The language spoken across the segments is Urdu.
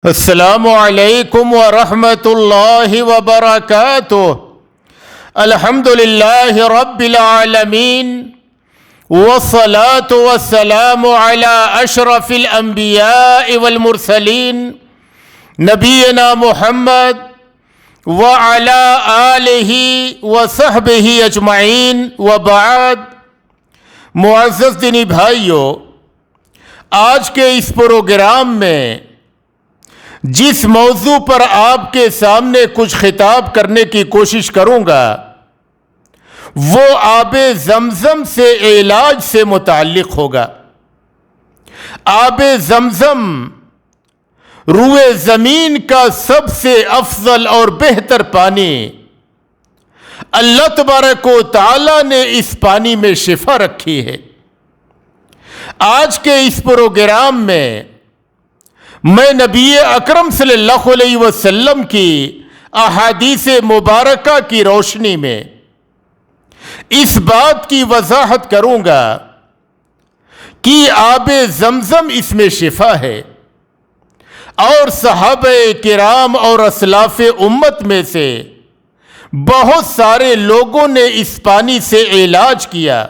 السلام علیکم ورحمۃ اللہ وبرکاتہ۔ الحمد للہ رب العالمین والصلاة والسلام علی اشرف الانبیاء والمرسلین نبینا محمد وعلی آلہ وصحبہ اجمعین وبعد۔ معزز دینی بھائیو، آج کے اس پروگرام میں جس موضوع پر آپ کے سامنے کچھ خطاب کرنے کی کوشش کروں گا وہ آب زمزم سے علاج سے متعلق ہوگا۔ آب زمزم روئے زمین کا سب سے افضل اور بہتر پانی، اللہ تبارک و تعالی نے اس پانی میں شفا رکھی ہے۔ آج کے اس پروگرام میں میں نبی اکرم صلی اللہ علیہ وسلم کی احادیث مبارکہ کی روشنی میں اس بات کی وضاحت کروں گا کہ آب زمزم اس میں شفا ہے، اور صحابہ کرام اور اسلاف امت میں سے بہت سارے لوگوں نے اس پانی سے علاج کیا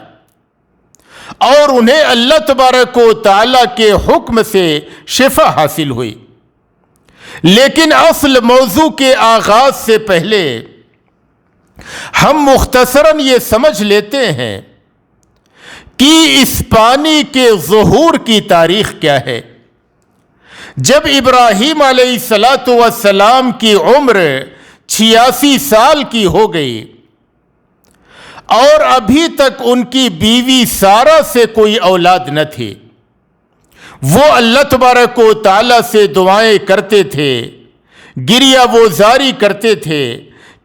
اور انہیں اللہ تبارک و تعالیٰ کے حکم سے شفا حاصل ہوئی۔ لیکن اصل موضوع کے آغاز سے پہلے ہم مختصراً یہ سمجھ لیتے ہیں کہ اس پانی کے ظہور کی تاریخ کیا ہے۔ جب ابراہیم علیہ السلام کی عمر 86 سال کی ہو گئی اور ابھی تک ان کی بیوی سارہ سے کوئی اولاد نہ تھی، وہ اللہ تبارک و تعالیٰ سے دعائیں کرتے تھے، گریہ وہ زاری کرتے تھے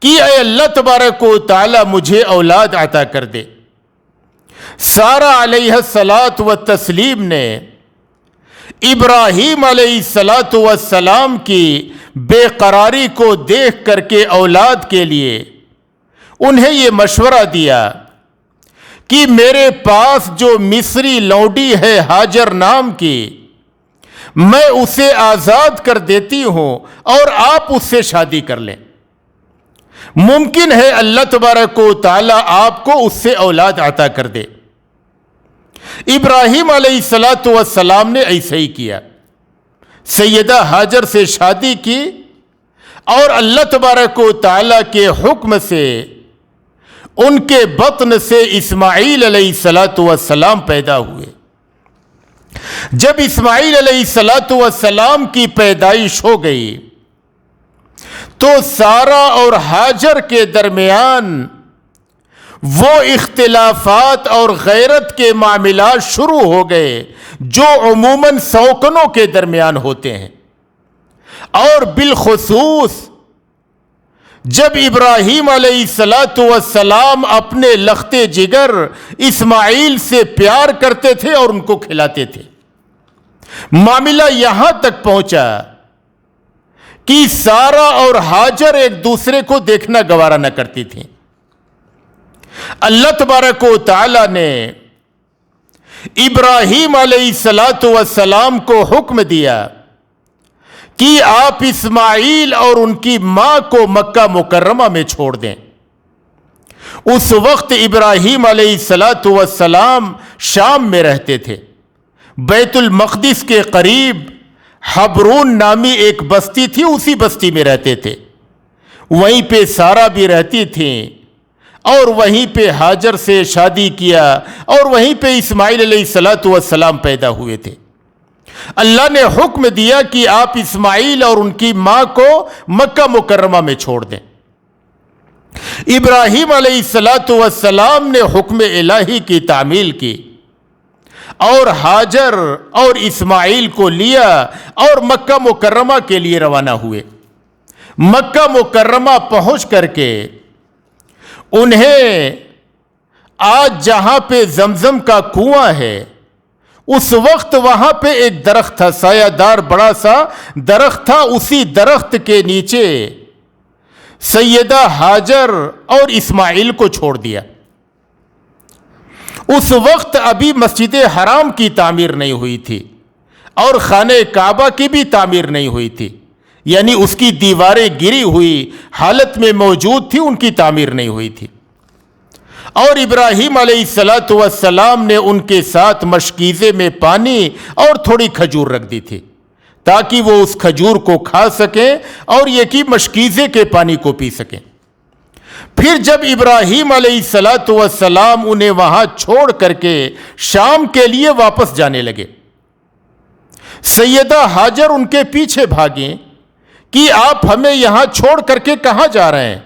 کہ اے اللہ تبارک و تعالیٰ مجھے اولاد عطا کر دے۔ سارہ علیہ الصلاۃ والتسلیم نے ابراہیم علیہ السلام کی بے قراری کو دیکھ کر کے اولاد کے لیے انہیں یہ مشورہ دیا کہ میرے پاس جو مصری لونڈی ہے ہاجر نام کی، میں اسے آزاد کر دیتی ہوں اور آپ اس سے شادی کر لیں، ممکن ہے اللہ تبارک و تعالیٰ آپ کو اس سے اولاد عطا کر دے۔ ابراہیم علیہ السلام نے ایسا ہی کیا، سیدہ ہاجر سے شادی کی اور اللہ تبارک و تعالیٰ کے حکم سے ان کے بطن سے اسماعیل علیہ السلام پیدا ہوئے۔ جب اسماعیل علیہ السلام کی پیدائش ہو گئی تو سارہ اور ہاجر کے درمیان وہ اختلافات اور غیرت کے معاملات شروع ہو گئے جو عموماً سوکنوں کے درمیان ہوتے ہیں، اور بالخصوص جب ابراہیم علیہ السلام اپنے لختے جگر اسماعیل سے پیار کرتے تھے اور ان کو کھلاتے تھے، معاملہ یہاں تک پہنچا کہ سارہ اور ہاجر ایک دوسرے کو دیکھنا گوارا نہ کرتی تھیں۔ اللہ تبارک و تعالی نے ابراہیم علیہ السلام کو حکم دیا کہ آپ اسماعیل اور ان کی ماں کو مکہ مکرمہ میں چھوڑ دیں۔ اس وقت ابراہیم علیہ السلام شام میں رہتے تھے، بیت المقدس کے قریب حبرون نامی ایک بستی تھی، اسی بستی میں رہتے تھے، وہیں پہ سارہ بھی رہتی تھیں اور وہیں پہ ہاجر سے شادی کیا اور وہیں پہ اسماعیل علیہ السلام پیدا ہوئے تھے۔ اللہ نے حکم دیا کہ آپ اسماعیل اور ان کی ماں کو مکہ مکرمہ میں چھوڑ دیں۔ ابراہیم علیہ السلام نے حکم الہی کی تعمیل کی اور ہاجر اور اسماعیل کو لیا اور مکہ مکرمہ کے لیے روانہ ہوئے۔ مکہ مکرمہ پہنچ کر کے انہیں آج جہاں پہ زمزم کا کنواں ہے، اس وقت وہاں پہ ایک درخت تھا، سایہ دار بڑا سا درخت تھا، اسی درخت کے نیچے سیدہ ہاجر اور اسماعیل کو چھوڑ دیا۔ اس وقت ابھی مسجد حرام کی تعمیر نہیں ہوئی تھی، اور خانہ کعبہ کی بھی تعمیر نہیں ہوئی تھی، یعنی اس کی دیواریں گری ہوئی حالت میں موجود تھی، ان کی تعمیر نہیں ہوئی تھی۔ اور ابراہیم علیہ السلام نے ان کے ساتھ مشکیزے میں پانی اور تھوڑی کھجور رکھ دی تھی تاکہ وہ اس کھجور کو کھا سکیں اور یہ کہ مشکیزے کے پانی کو پی سکیں۔ پھر جب ابراہیم علیہ السلام انہیں وہاں چھوڑ کر کے شام کے لیے واپس جانے لگے، سیدہ ہاجر ان کے پیچھے بھاگیں کہ آپ ہمیں یہاں چھوڑ کر کے کہاں جا رہے ہیں؟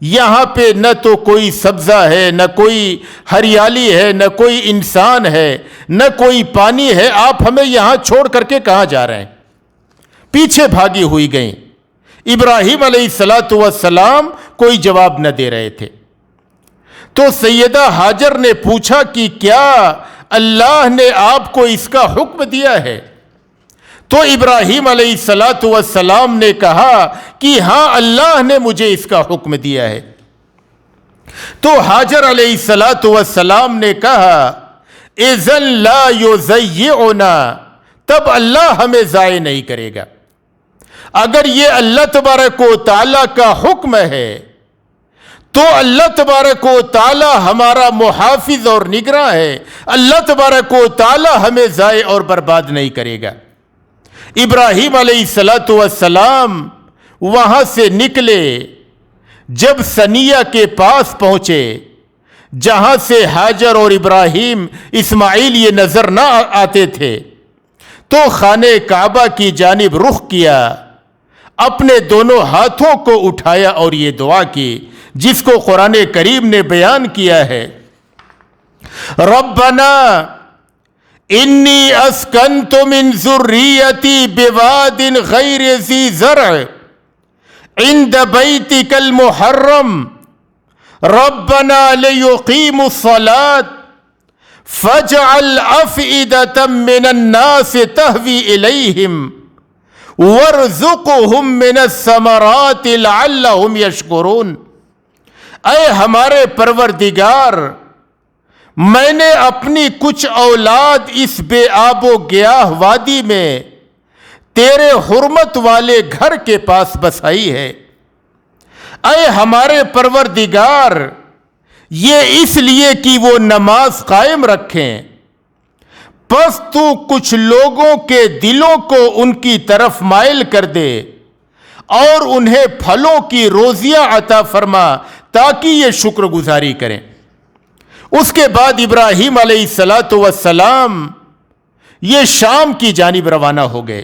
یہاں پہ نہ تو کوئی سبزہ ہے، نہ کوئی ہریالی ہے، نہ کوئی انسان ہے، نہ کوئی پانی ہے، آپ ہمیں یہاں چھوڑ کر کے کہاں جا رہے ہیں؟ پیچھے بھاگی ہوئی گئیں۔ ابراہیم علیہ السلام کوئی جواب نہ دے رہے تھے۔ تو سیدہ ہاجر نے پوچھا کہ کیا اللہ نے آپ کو اس کا حکم دیا ہے؟ تو ابراہیم علیہ السلام نے کہا کہ ہاں، اللہ نے مجھے اس کا حکم دیا ہے۔ تو ہاجر علیہ السلام نے کہا اذن لا یضیعنا، تب اللہ ہمیں ضائع نہیں کرے گا۔ اگر یہ اللہ تبارک و تعالیٰ کا حکم ہے تو اللہ تبارک و تعالیٰ ہمارا محافظ اور نگراں ہے، اللہ تبارک و تعالیٰ ہمیں ضائع اور برباد نہیں کرے گا۔ ابراہیم علیہ السلام وہاں سے نکلے، جب ثنیہ کے پاس پہنچے جہاں سے ہاجر اور ابراہیم اسماعیل یہ نظر نہ آتے تھے، تو خانہ کعبہ کی جانب رخ کیا، اپنے دونوں ہاتھوں کو اٹھایا اور یہ دعا کی جس کو قرآن کریم نے بیان کیا ہے، ربنا انی اسکنت من ذریتی بواد غیر ذی زرع عند بیتک المحرم ربنا لیقیموا الصلاة فاجعل افئدة من الناس تهوی الیہم وارزقهم من الثمرات لعلهم یشکرون۔ اے ہمارے پروردگار، میں نے اپنی کچھ اولاد اس بے آب و گیاہ وادی میں تیرے حرمت والے گھر کے پاس بسائی ہے۔ اے ہمارے پروردگار، یہ اس لیے کہ وہ نماز قائم رکھیں، پس تو کچھ لوگوں کے دلوں کو ان کی طرف مائل کر دے اور انہیں پھلوں کی روزیاں عطا فرما تاکہ یہ شکر گزاری کریں۔ اس کے بعد ابراہیم علیہ السلام یہ شام کی جانب روانہ ہو گئے۔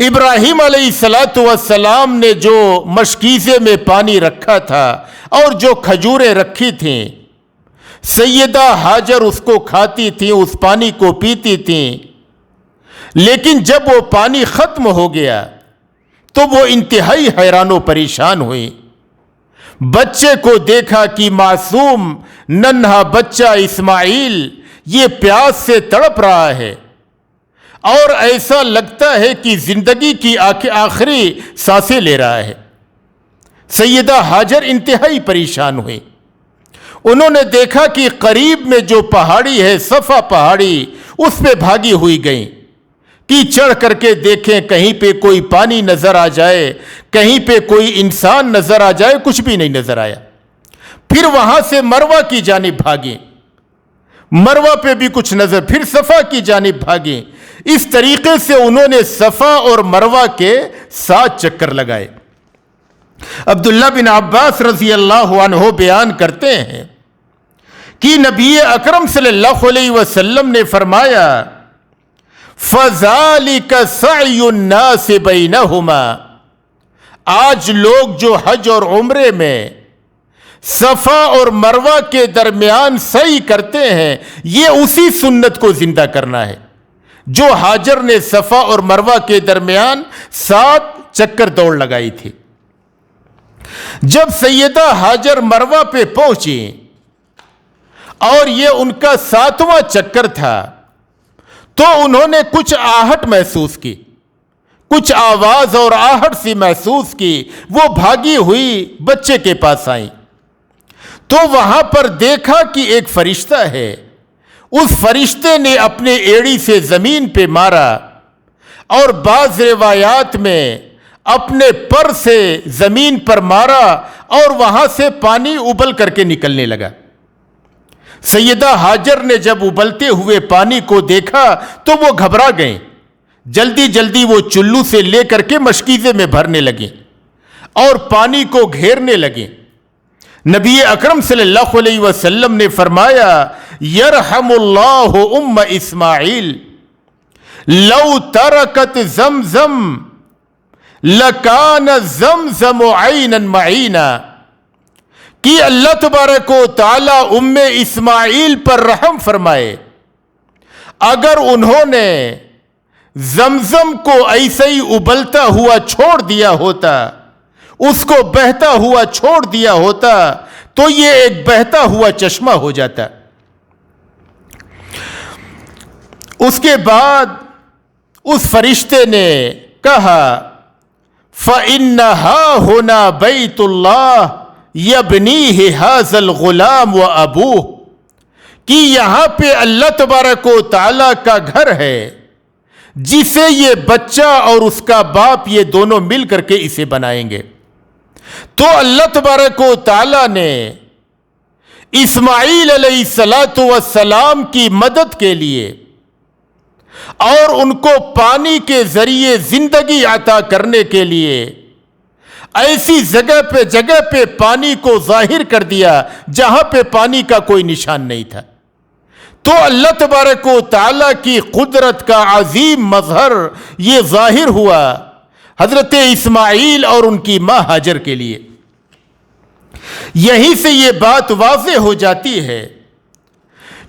ابراہیم علیہ السلام نے جو مشکیزے میں پانی رکھا تھا اور جو کھجوریں رکھی تھیں، سیدہ ہاجر اس کو کھاتی تھیں، اس پانی کو پیتی تھیں، لیکن جب وہ پانی ختم ہو گیا تو وہ انتہائی حیران و پریشان ہوئی۔ بچے کو دیکھا کہ معصوم ننھا بچہ اسماعیل یہ پیاس سے تڑپ رہا ہے اور ایسا لگتا ہے کہ زندگی کی آخری سانسیں لے رہا ہے۔ سیدہ ہاجر انتہائی پریشان ہوئی۔ انہوں نے دیکھا کہ قریب میں جو پہاڑی ہے، صفا پہاڑی، اس پہ بھاگی ہوئی گئیں کہ چڑھ کر کے دیکھیں کہیں پہ کوئی پانی نظر آ جائے، کہیں پہ کوئی انسان نظر آ جائے، کچھ بھی نہیں نظر آیا۔ پھر وہاں سے مروہ کی جانب بھاگیں، مروہ پہ بھی کچھ نظر، پھر صفا کی جانب بھاگیں۔ اس طریقے سے انہوں نے صفا اور مروہ کے 7 چکر لگائے۔ عبداللہ بن عباس رضی اللہ عنہ بیان کرتے ہیں کہ نبی اکرم صلی اللہ علیہ وسلم نے فرمایا فَذَلِكَ سَعْيُ النَّاسِ بَيْنَهُمَا، آج لوگ جو حج اور عمرے میں صفا اور مروہ کے درمیان سعی کرتے ہیں، یہ اسی سنت کو زندہ کرنا ہے جو ہاجر نے صفا اور مروہ کے درمیان 7 چکر دوڑ لگائی تھی۔ جب سیدہ ہاجر مروہ پہ پہنچی اور یہ ان کا 7واں چکر تھا تو انہوں نے کچھ آہٹ محسوس کی، کچھ آواز اور آہٹ سی محسوس کی۔ وہ بھاگی ہوئی بچے کے پاس آئیں تو وہاں پر دیکھا کہ ایک فرشتہ ہے، اس فرشتے نے اپنے ایڑی سے زمین پہ مارا اور بعض روایات میں اپنے پر سے زمین پر مارا اور وہاں سے پانی ابل کر کے نکلنے لگا۔ سیدہ ہاجر نے جب ابلتے ہوئے پانی کو دیکھا تو وہ گھبرا گئیں، جلدی جلدی وہ چلو سے لے کر کے مشکیزے میں بھرنے لگیں اور پانی کو گھیرنے لگیں۔ نبی اکرم صلی اللہ علیہ وسلم نے فرمایا یرحم اللہ ام اسماعیل لو ترکت زمزم لکان زمزم عینا معینا، کہ اللہ تبارک و تعالی ام اسماعیل پر رحم فرمائے، اگر انہوں نے زمزم کو ایسے ہی ابلتا ہوا چھوڑ دیا ہوتا، اس کو بہتا ہوا چھوڑ دیا ہوتا تو یہ ایک بہتا ہوا چشمہ ہو جاتا۔ اس کے بعد اس فرشتے نے کہا فَإِنَّهَا هُنَا بَيْتُ اللَّهِ يَبْنِيهِ هَذَا الْغُلَامُ وَأَبُوهُ، کہ یہاں پہ اللہ تبارک و تعالیٰ کا گھر ہے جسے یہ بچہ اور اس کا باپ یہ دونوں مل کر کے اسے بنائیں گے۔ تو اللہ تبارک و تعالیٰ نے اسماعیل علیہ السلام کی مدد کے لیے اور ان کو پانی کے ذریعے زندگی عطا کرنے کے لیے ایسی جگہ پہ پانی کو ظاہر کر دیا جہاں پہ پانی کا کوئی نشان نہیں تھا۔ تو اللہ تبارک و تعالیٰ کی قدرت کا عظیم مظہر یہ ظاہر ہوا حضرت اسماعیل اور ان کی ماں ہاجر کے لیے۔ یہیں سے یہ بات واضح ہو جاتی ہے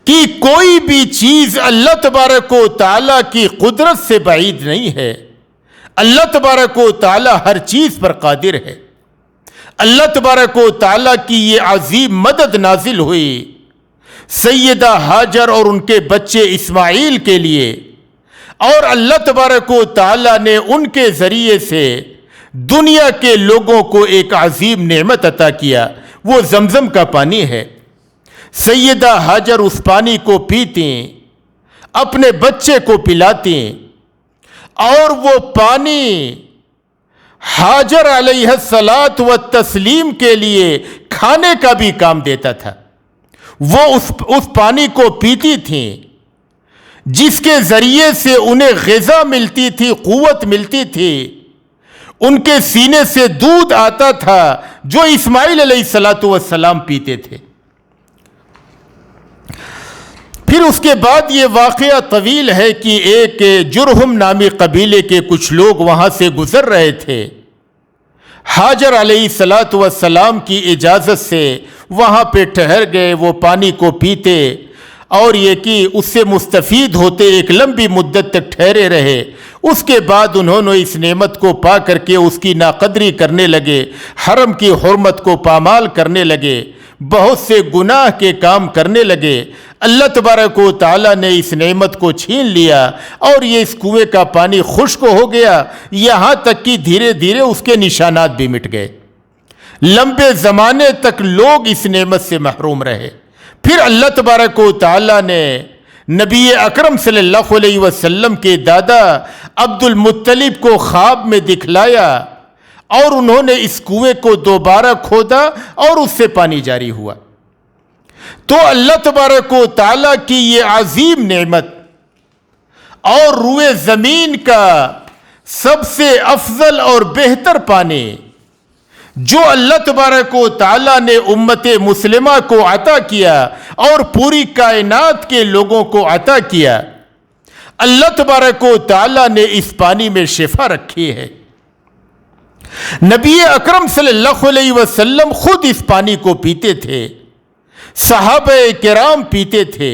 کہ کوئی بھی چیز اللہ تبارک و تعالیٰ کی قدرت سے بعید نہیں ہے۔ اللہ تبارک و تعالیٰ ہر چیز پر قادر ہے۔ اللہ تبارک و تعالیٰ کی یہ عظیم مدد نازل ہوئی سیدہ ہاجر اور ان کے بچے اسماعیل کے لیے، اور اللہ تبارک و تعالیٰ نے ان کے ذریعے سے دنیا کے لوگوں کو ایک عظیم نعمت عطا کیا، وہ زمزم کا پانی ہے۔ سیدہ ہاجر اس پانی کو پیتی، اپنے بچے کو پلاتی، اور وہ پانی ہاجر علیہ الصلاۃ والتسلیم کے لیے کھانے کا بھی کام دیتا تھا۔ وہ اس پانی کو پیتی تھیں جس کے ذریعے سے انہیں غذا ملتی تھی، قوت ملتی تھی، ان کے سینے سے دودھ آتا تھا جو اسماعیل علیہ السلام پیتے تھے۔ پھر اس کے بعد یہ واقعہ طویل ہے کہ ایک جرہم نامی قبیلے کے کچھ لوگ وہاں سے گزر رہے تھے، ہاجر علیہ السلام کی اجازت سے وہاں پہ ٹھہر گئے، وہ پانی کو پیتے اور یہ کہ اس سے مستفید ہوتے، ایک لمبی مدت تک ٹھہرے رہے۔ اس کے بعد انہوں نے اس نعمت کو پا کر کے اس کی ناقدری کرنے لگے، حرم کی حرمت کو پامال کرنے لگے، بہت سے گناہ کے کام کرنے لگے۔ اللہ تبارک و تعالیٰ نے اس نعمت کو چھین لیا اور یہ اس کنویں کا پانی خشک ہو گیا، یہاں تک کہ دھیرے دھیرے اس کے نشانات بھی مٹ گئے۔ لمبے زمانے تک لوگ اس نعمت سے محروم رہے۔ پھر اللہ تبارک و تعالیٰ نے نبی اکرم صلی اللہ علیہ وسلم کے دادا عبد المطلب کو خواب میں دکھلایا اور انہوں نے اس کنویں کو دوبارہ کھودا اور اس سے پانی جاری ہوا۔ تو اللہ تبارک و تعالیٰ کی یہ عظیم نعمت اور روئے زمین کا سب سے افضل اور بہتر پانی جو اللہ تبارک و تعالیٰ نے امت مسلمہ کو عطا کیا اور پوری کائنات کے لوگوں کو عطا کیا، اللہ تبارک و تعالیٰ نے اس پانی میں شفا رکھی ہے۔ نبی اکرم صلی اللہ علیہ وسلم خود اس پانی کو پیتے تھے، صحابہ کرام پیتے تھے۔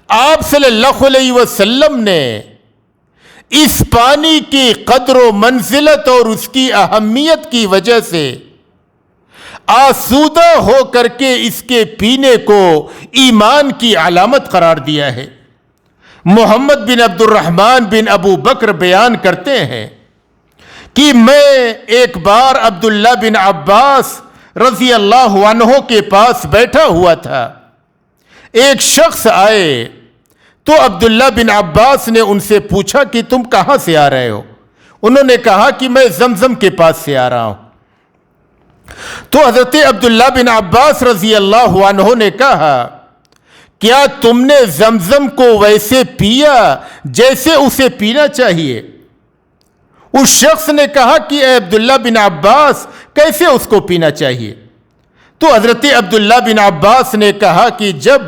آپ صلی اللہ علیہ وسلم نے اس پانی کی قدر و منزلت اور اس کی اہمیت کی وجہ سے آسودہ ہو کر کے اس کے پینے کو ایمان کی علامت قرار دیا ہے۔ محمد بن عبد الرحمن بن ابو بکر بیان کرتے ہیں کہ میں ایک بار عبداللہ بن عباس رضی اللہ عنہ کے پاس بیٹھا ہوا تھا۔ ایک شخص آئے تو عبداللہ بن عباس نے ان سے پوچھا کہ تم کہاں سے آ رہے ہو؟ انہوں نے کہا کہ میں زمزم کے پاس سے آ رہا ہوں۔ تو حضرت عبداللہ بن عباس رضی اللہ عنہ نے کہا کیا تم نے زمزم کو ویسے پیا جیسے اسے پینا چاہیے؟ اس شخص نے کہا کہ اے عبداللہ بن عباس کیسے اس کو پینا چاہیے؟ تو حضرت عبداللہ بن عباس نے کہا کہ جب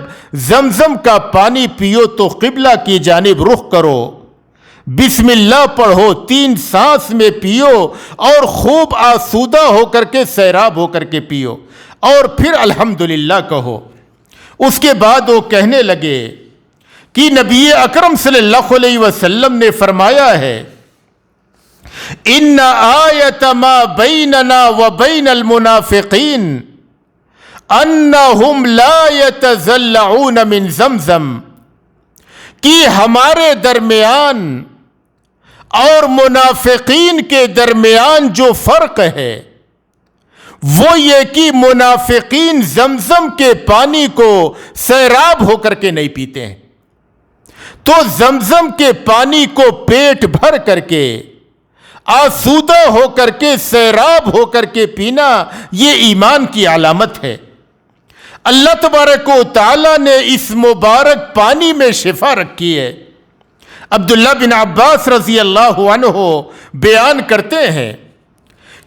زمزم کا پانی پیو تو قبلہ کی جانب رخ کرو، بسم اللہ پڑھو، 3 سانس میں پیو اور خوب آسودہ ہو کر کے سیراب ہو کر کے پیو، اور پھر الحمدللہ کہو۔ اس کے بعد وہ کہنے لگے کہ نبی اکرم صلی اللہ علیہ وسلم نے فرمایا ہے ان آیت ما بیننا و بین المنافقین انہم لا یتزلعون من زمزم، کہ ہمارے درمیان اور منافقین کے درمیان جو فرق ہے وہ یہ کہ منافقین زمزم کے پانی کو سیراب ہو کر کے نہیں پیتے ہیں، تو زمزم کے پانی کو پیٹ بھر کر کے آسودہ ہو کر کے سیراب ہو کر کے پینا یہ ایمان کی علامت ہے۔ اللہ تبارک و تعالیٰ نے اس مبارک پانی میں شفا رکھی ہے۔ عبداللہ بن عباس رضی اللہ عنہ بیان کرتے ہیں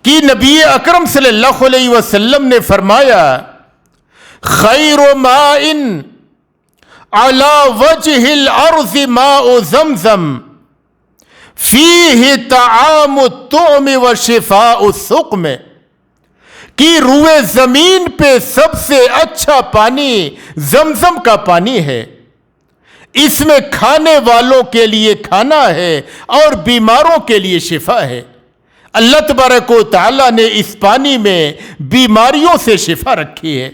کہ نبی اکرم صلی اللہ علیہ وسلم نے فرمایا خیر ماء علی وجہ الارض ماء زمزم فیہ طعام الطعم و شفاء السقم، کہ روئے زمین پہ سب سے اچھا پانی زمزم کا پانی ہے، اس میں کھانے والوں کے لیے کھانا ہے اور بیماروں کے لیے شفا ہے۔ اللہ تبارک و تعالیٰ نے اس پانی میں بیماریوں سے شفا رکھی ہے۔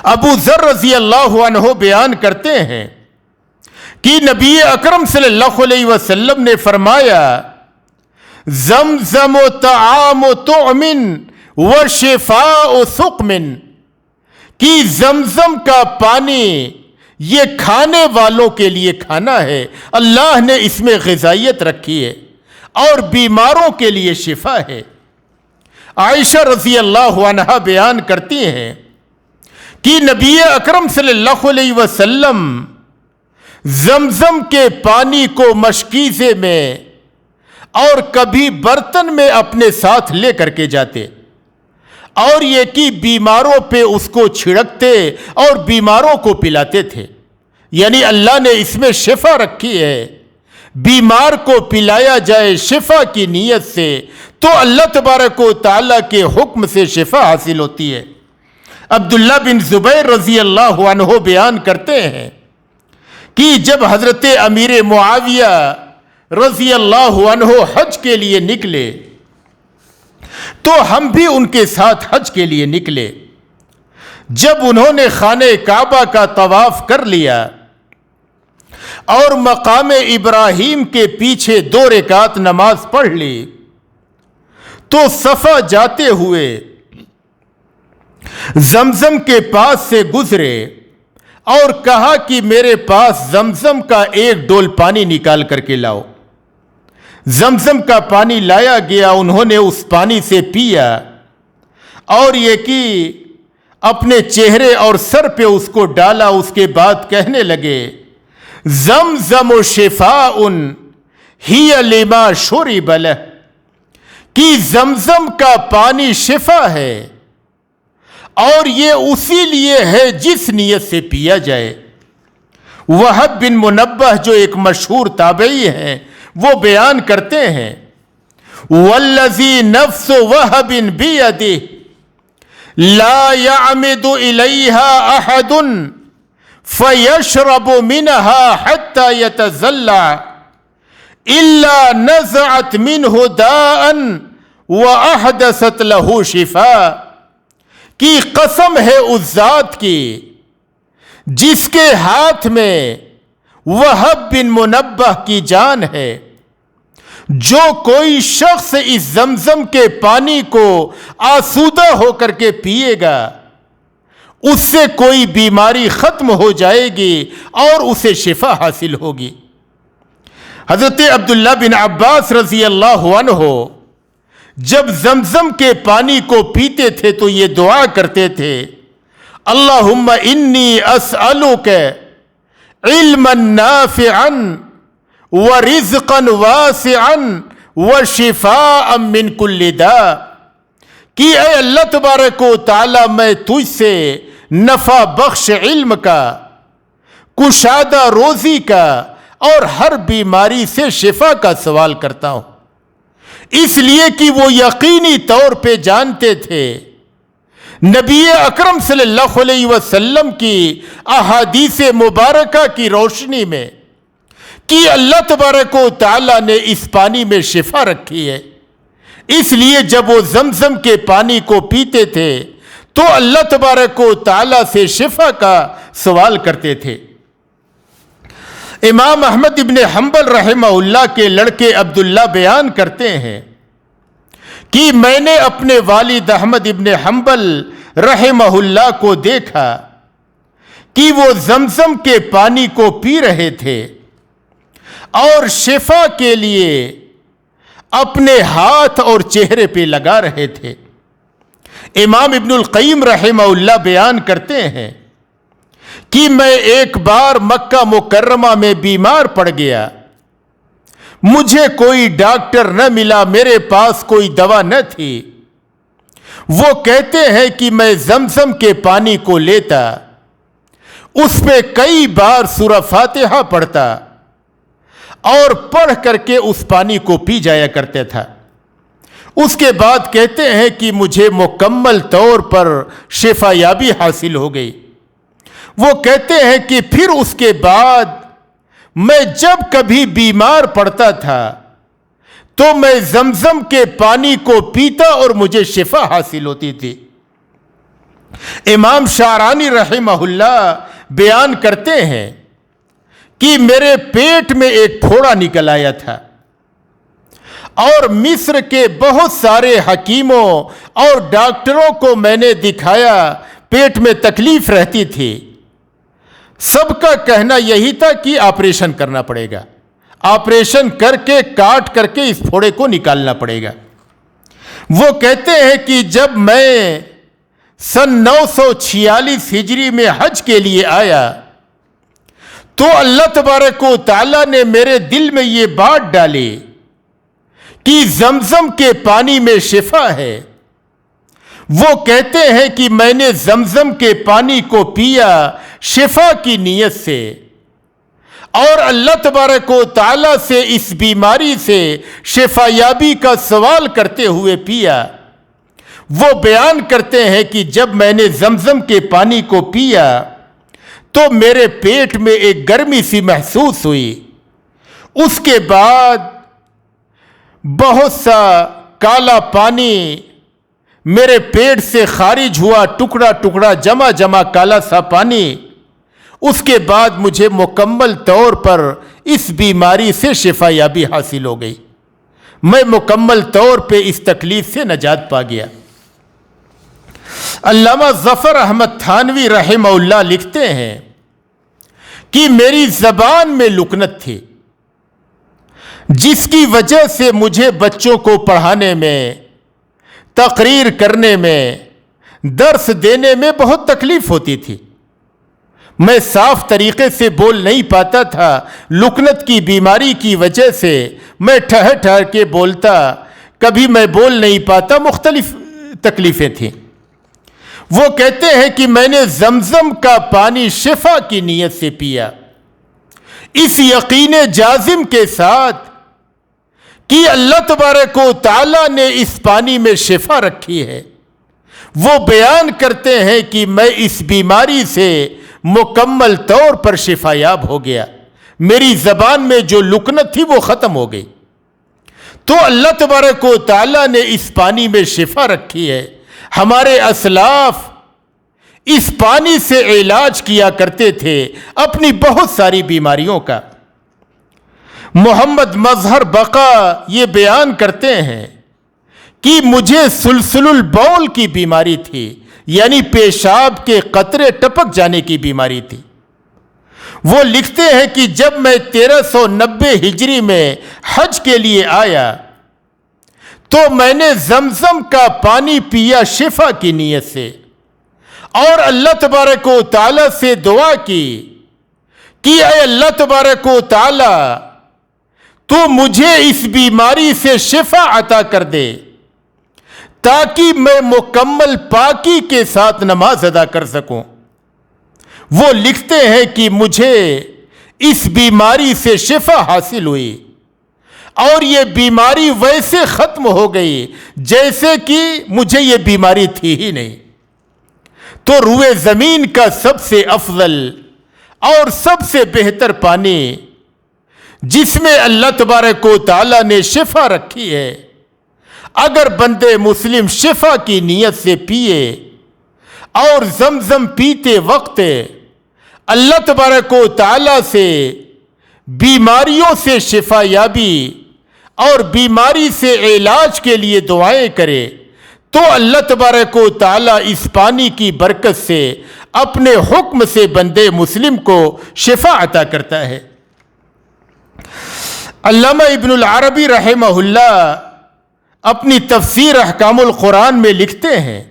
ابو ذر رضی اللہ عنہ بیان کرتے ہیں کہ نبی اکرم صلی اللہ علیہ وسلم نے فرمایا زمزم طعام طعم و شفاء سقم، کہ زمزم کا پانی یہ کھانے والوں کے لیے کھانا ہے، اللہ نے اس میں غذائیت رکھی ہے، اور بیماروں کے لیے شفا ہے۔ عائشہ رضی اللہ عنہا بیان کرتی ہیں کہ نبی اکرم صلی اللہ علیہ وسلم زمزم کے پانی کو مشکیزے میں اور کبھی برتن میں اپنے ساتھ لے کر کے جاتے، اور یہ کہ بیماروں پہ اس کو چھڑکتے اور بیماروں کو پلاتے تھے، یعنی اللہ نے اس میں شفا رکھی ہے، بیمار کو پلایا جائے شفا کی نیت سے تو اللہ تبارک و تعالیٰ کے حکم سے شفا حاصل ہوتی ہے۔ عبداللہ بن زبیر رضی اللہ عنہ بیان کرتے ہیں کہ جب حضرت امیر معاویہ رضی اللہ عنہ حج کے لیے نکلے تو ہم بھی ان کے ساتھ حج کے لیے نکلے۔ جب انہوں نے خانہ کعبہ کا طواف کر لیا اور مقام ابراہیم کے پیچھے 2 رکعت نماز پڑھ لی تو صفا جاتے ہوئے زمزم کے پاس سے گزرے اور کہا کہ میرے پاس زمزم کا 1 ڈول پانی نکال کر کے لاؤ۔ زمزم کا پانی لایا گیا، انہوں نے اس پانی سے پیا اور یہ کہ اپنے چہرے اور سر پہ اس کو ڈالا، اس کے بعد کہنے لگے زمزم شفاء ہی لما شرب لہ، کہ زمزم کا پانی شفا ہے اور یہ اسی لیے ہے جس نیت سے پیا جائے۔ وہب بن منبہ جو ایک مشہور تابعی ہیں وہ بیان کرتے ہیں والذی نفس وہب بیدہ لا يعمد الیہا احد فیشرب منها حتی یتزلع الا نزعت منہ داء واحدثت له شفاء، کی قسم ہے اس ذات کی جس کے ہاتھ میں وہب بن منبہ کی جان ہے، جو کوئی شخص اس زمزم کے پانی کو آسودہ ہو کر کے پیے گا اس سے کوئی بیماری ختم ہو جائے گی اور اسے شفا حاصل ہوگی۔ حضرت عبداللہ بن عباس رضی اللہ عنہ جب زمزم کے پانی کو پیتے تھے تو یہ دعا کرتے تھے، اللہم انی اسألک علما نافعا ورزقا واسعا وشفاء من کل داء، کہ اے اللہ تبارک و تعالی میں تجھ سے نفع بخش علم کا، کشادہ روزی کا اور ہر بیماری سے شفا کا سوال کرتا ہوں، اس لیے کہ وہ یقینی طور پہ جانتے تھے نبی اکرم صلی اللہ علیہ وسلم کی احادیث مبارکہ کی روشنی میں کہ اللہ تبارک و تعالیٰ نے اس پانی میں شفا رکھی ہے، اس لیے جب وہ زمزم کے پانی کو پیتے تھے تو اللہ تبارک و تعالیٰ سے شفا کا سوال کرتے تھے۔ امام احمد ابن حنبل رحمہ اللہ کے لڑکے عبداللہ بیان کرتے ہیں کہ میں نے اپنے والد احمد ابن حنبل رحمہ اللہ کو دیکھا کہ وہ زمزم کے پانی کو پی رہے تھے اور شفا کے لیے اپنے ہاتھ اور چہرے پہ لگا رہے تھے۔ امام ابن القیم رحمہ اللہ بیان کرتے ہیں کہ میں ایک بار مکہ مکرمہ میں بیمار پڑ گیا، مجھے کوئی ڈاکٹر نہ ملا، میرے پاس کوئی دوا نہ تھی۔ وہ کہتے ہیں کہ میں زمزم کے پانی کو لیتا، اس پہ کئی بار سورہ فاتحہ پڑھتا اور پڑھ کر کے اس پانی کو پی جایا کرتا تھا۔ اس کے بعد کہتے ہیں کہ مجھے مکمل طور پر شفا یابی حاصل ہو گئی۔ وہ کہتے ہیں کہ پھر اس کے بعد میں جب کبھی بیمار پڑتا تھا تو میں زمزم کے پانی کو پیتا اور مجھے شفا حاصل ہوتی تھی۔ امام شعرانی رحمہ اللہ بیان کرتے ہیں کہ میرے پیٹ میں ایک پھوڑا نکل آیا تھا اور مصر کے بہت سارے حکیموں اور ڈاکٹروں کو میں نے دکھایا، پیٹ میں تکلیف رہتی تھی، سب کا کہنا یہی تھا کہ آپریشن کرنا پڑے گا، آپریشن کر کے کاٹ کر کے اس پھوڑے کو نکالنا پڑے گا۔ وہ کہتے ہیں کہ جب میں سن 946 ہجری میں حج کے لیے آیا تو اللہ تبارک و تعالیٰ نے میرے دل میں یہ بات ڈالی کہ زمزم کے پانی میں شفا ہے۔ وہ کہتے ہیں کہ میں نے زمزم کے پانی کو پیا شفا کی نیت سے اور اللہ تبارک و تعالیٰ سے اس بیماری سے شفا یابی کا سوال کرتے ہوئے پیا۔ وہ بیان کرتے ہیں کہ جب میں نے زمزم کے پانی کو پیا تو میرے پیٹ میں ایک گرمی سی محسوس ہوئی، اس کے بعد بہت سا کالا پانی میرے پیٹ سے خارج ہوا، ٹکڑا ٹکڑا جمع کالا سا پانی۔ اس کے بعد مجھے مکمل طور پر اس بیماری سے شفا یابی حاصل ہو گئی، میں مکمل طور پہ اس تکلیف سے نجات پا گیا۔ علامہ ظفر احمد تھانوی رحمہ اللہ لکھتے ہیں کہ میری زبان میں لکنت تھی جس کی وجہ سے مجھے بچوں کو پڑھانے میں، تقریر کرنے میں، درس دینے میں بہت تکلیف ہوتی تھی۔ میں صاف طریقے سے بول نہیں پاتا تھا، لکنت کی بیماری کی وجہ سے میں ٹھہر ٹھہر کے بولتا، کبھی میں بول نہیں پاتا، مختلف تکلیفیں تھیں۔ وہ کہتے ہیں کہ میں نے زمزم کا پانی شفا کی نیت سے پیا، اس یقین جازم کے ساتھ کہ اللہ تبارک و تعالیٰ نے اس پانی میں شفا رکھی ہے۔ وہ بیان کرتے ہیں کہ میں اس بیماری سے مکمل طور پر شفا یاب ہو گیا، میری زبان میں جو لکنت تھی وہ ختم ہو گئی۔ تو اللہ تبارک و تعالیٰ نے اس پانی میں شفا رکھی ہے۔ ہمارے اسلاف اس پانی سے علاج کیا کرتے تھے اپنی بہت ساری بیماریوں کا۔ محمد مظہر بقا یہ بیان کرتے ہیں کہ مجھے سلسل البول کی بیماری تھی، یعنی پیشاب کے قطرے ٹپک جانے کی بیماری تھی۔ وہ لکھتے ہیں کہ جب میں 1390 ہجری میں حج کے لیے آیا تو میں نے زمزم کا پانی پیا شفا کی نیت سے، اور اللہ تبارک و تعالیٰ سے دعا کی کہ اے اللہ تبارک و تعالیٰ تو مجھے اس بیماری سے شفا عطا کر دے تاکہ میں مکمل پاکی کے ساتھ نماز ادا کر سکوں۔ وہ لکھتے ہیں کہ مجھے اس بیماری سے شفا حاصل ہوئی اور یہ بیماری ویسے ختم ہو گئی جیسے کہ مجھے یہ بیماری تھی ہی نہیں۔ تو روئے زمین کا سب سے افضل اور سب سے بہتر پانی جس میں اللہ تبارک و تعالیٰ نے شفا رکھی ہے، اگر بندے مسلم شفا کی نیت سے پیے اور زمزم پیتے وقت اللہ تبارک و تعالیٰ سے بیماریوں سے شفا یابی اور بیماری سے علاج کے لیے دعائیں کرے تو اللہ تبارک و تعالیٰ اس پانی کی برکت سے اپنے حکم سے بندے مسلم کو شفا عطا کرتا ہے۔ علامہ ابن العربی رحمہ اللہ اپنی تفسیر احکام القرآن میں لکھتے ہیں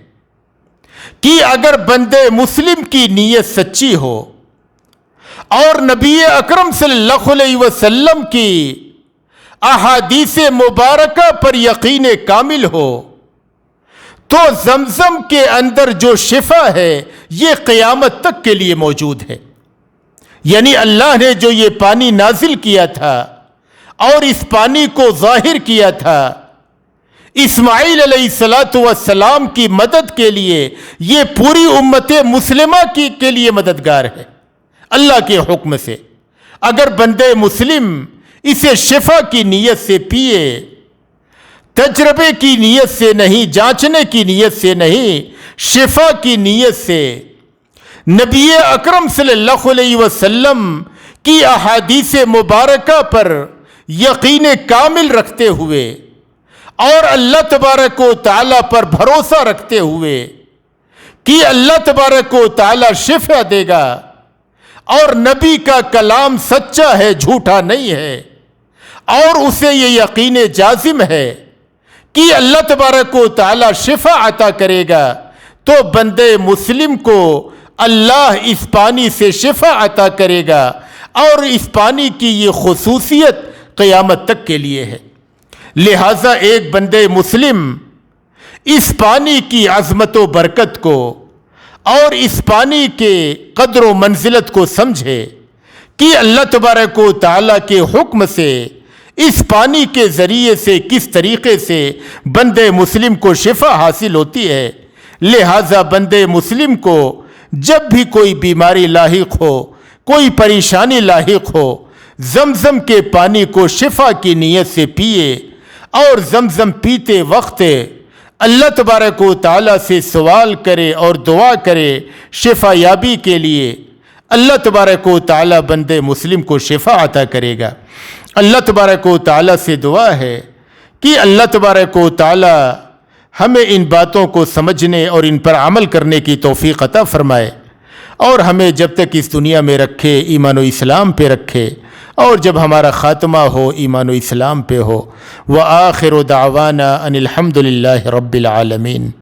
کہ اگر بندے مسلم کی نیت سچی ہو اور نبی اکرم صلی اللہ علیہ وسلم کی احادیث مبارکہ پر یقین کامل ہو تو زمزم کے اندر جو شفا ہے یہ قیامت تک کے لیے موجود ہے۔ یعنی اللہ نے جو یہ پانی نازل کیا تھا اور اس پانی کو ظاہر کیا تھا اسماعیل علیہ السلام کی مدد کے لیے، یہ پوری امت مسلمہ کے لیے مددگار ہے اللہ کے حکم سے۔ اگر بندے مسلم اسے شفا کی نیت سے پیے، تجربے کی نیت سے نہیں، جانچنے کی نیت سے نہیں، شفا کی نیت سے نبی اکرم صلی اللہ علیہ وسلم کی احادیث مبارکہ پر یقین کامل رکھتے ہوئے اور اللہ تبارک و تعالیٰ پر بھروسہ رکھتے ہوئے کہ اللہ تبارک و تعالیٰ شفا دے گا اور نبی کا کلام سچا ہے، جھوٹا نہیں ہے، اور اسے یہ یقین جازم ہے کہ اللہ تبارک و تعالیٰ شفا عطا کرے گا، تو بندے مسلم کو اللہ اس پانی سے شفا عطا کرے گا، اور اس پانی کی یہ خصوصیت قیامت تک کے لیے ہے۔ لہٰذا ایک بندے مسلم اس پانی کی عظمت و برکت کو اور اس پانی کے قدر و منزلت کو سمجھے کہ اللہ تبارک و تعالیٰ کے حکم سے اس پانی کے ذریعے سے کس طریقے سے بندے مسلم کو شفا حاصل ہوتی ہے۔ لہٰذا بندے مسلم کو جب بھی کوئی بیماری لاحق ہو، کوئی پریشانی لاحق ہو، زمزم کے پانی کو شفا کی نیت سے پیے اور زمزم پیتے وقت اللہ تبارک و تعالیٰ سے سوال کرے اور دعا کرے شفا یابی کے لیے۔ اللہ تبارک و تعالیٰ بندے مسلم کو شفا عطا کرے گا۔ اللہ تبارک و تعالیٰ سے دعا ہے کہ اللہ تبارک و تعالیٰ ہمیں ان باتوں کو سمجھنے اور ان پر عمل کرنے کی توفیق عطا فرمائے، اور ہمیں جب تک اس دنیا میں رکھے ایمان و اسلام پہ رکھے، اور جب ہمارا خاتمہ ہو ایمان و اسلام پہ ہو۔ وآخر دعوانا ان الحمد للہ رب العالمین۔